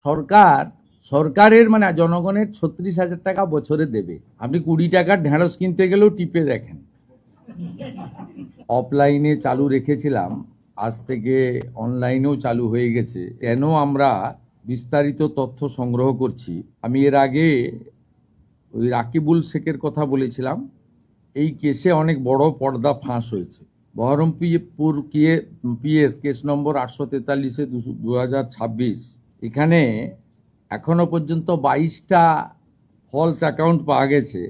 সরকার সরকারের মানে জনগণের ৩৬,০০০ টাকা বছরে দেবে। আপনি ২০ টাকার ঢেঁড়স কিনতে গেলেও টিপে দেখেন। অফলাইনে চালু রেখেছিলাম, আজ থেকে অনলাইনেও চালু হয়ে গেছে। কেন আমরা বিস্তারিত তথ্য সংগ্রহ করছি, আমি এর আগে ওই রাকিবুল শেখের কথা বলেছিলাম। এই কেসে অনেক বড় পর্দা ফাঁস হয়েছে। বহরমপুর পিএস কেস নম্বর 843/2026, এখানে এখনো পর্যন্ত 22টা ফলস অ্যাকাউন্ট পাওয়া গেছে,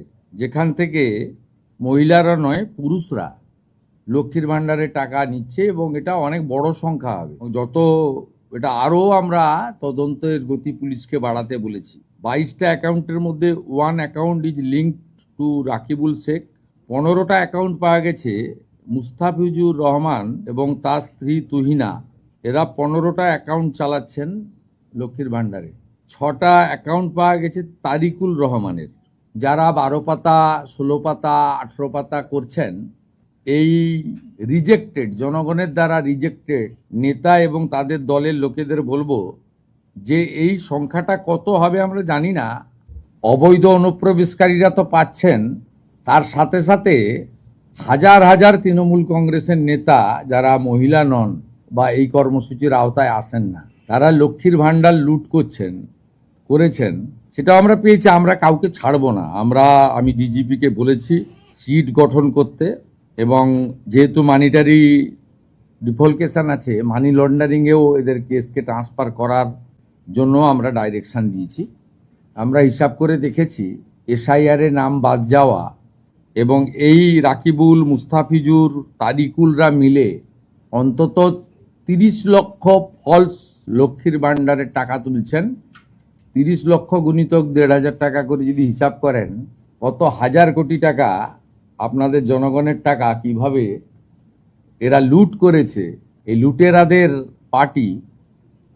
যেখান থেকে মহিলারা নয় পুরুষরা লক্ষ্মীর ভাণ্ডারে টাকা নিচ্ছে, এবং এটা অনেক বড় সংখ্যা হবে। যত এটা আরও আমরা তদন্তের গতি পুলিশকে বাড়াতে বলেছি। 22টা অ্যাকাউন্টের মধ্যে 1 account is linked to Rakibul Sheikh. 15টা অ্যাকাউন্ট পাওয়া গেছে মুস্তাফিজুর রহমান এবং তার স্ত্রী তুহিনা। এরা 15টা অ্যাকাউন্ট চালাচ্ছেন লক্ষ্মীর ভাণ্ডারে। 6টা অ্যাকাউন্ট পাওয়া গেছে তারিকুল রহমানের। যারা 12 পাতা, 16 পাতা, 18 পাতা করছেন, এই রিজেক্টেড, জনগণের দ্বারা রিজেক্টেড নেতা এবং তাদের দলের লোকেদের বলবো যে এই সংখ্যাটা কত হবে আমরা জানি না। অবৈধ অনুপ্রবেশকারীরা তো পাচ্ছেন, তার সাথে সাথে হাজার হাজার তৃণমূল কংগ্রেসের নেতা যারা মহিলা নন বা এই কর্মসূচির আওতায় আসেন না, তারা লক্ষ্মীর ভাণ্ডার লুট করেছেন। সেটাও আমরা পেয়েছি। আমরা কাউকে ছাড়বো না। আমি ডিজিপিকে বলেছি সিট গঠন করতে, এবং যেহেতু মানিটারি ডিফলকেশন আছে, মানি লন্ডারিংয়েও এদের কেসকে ট্রান্সফার করার জন্য আমরা ডাইরেকশন দিয়েছি। আমরা হিসাব করে দেখেছি, এসআইআরে নাম বাদ যাওয়া এবং এই রাকিবুল, মুস্তাফিজুর, তারিকুলরা মিলে অন্তত 30 লক্ষ ফলস লক্ষ্মীর ভাণ্ডারের টাকা তুলছেন। 30 লক্ষ গুণিতক 1,500 টাকা করে যদি হিসাব করেন, কত হাজার কোটি টাকা আপনাদের জনগণের টাকা কিভাবে এরা লুট করেছে। এই লুটেরাদের পার্টি,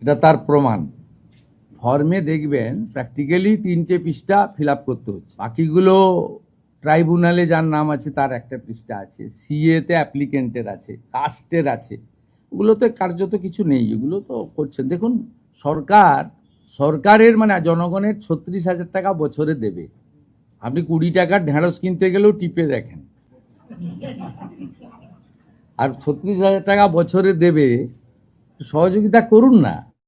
এটা তার প্রমাণ। ফর্মে দেখবেন প্র্যাকটিক্যালি 3টে পৃষ্ঠা ফিল আপ করতে হচ্ছে। বাকিগুলো ট্রাইব্যুনালে যার নাম আছে তার একটা পৃষ্ঠা আছে, সিএতে অ্যাপ্লিকেন্টের আছে, কাস্টের আছে। ওগুলোতে কার্যত কিছু নেই, এগুলো তো করছেন। দেখুন, সরকারের মানে জনগণের ৩৬,০০০ টাকা বছরে দেবে। আপনি 20 টাকার ঢেঁড়স কিনতে গেলেও টিপে দেখেন। আর ৩৬,০০০ টাকা বছরে দেবে, সহযোগিতা করুন না।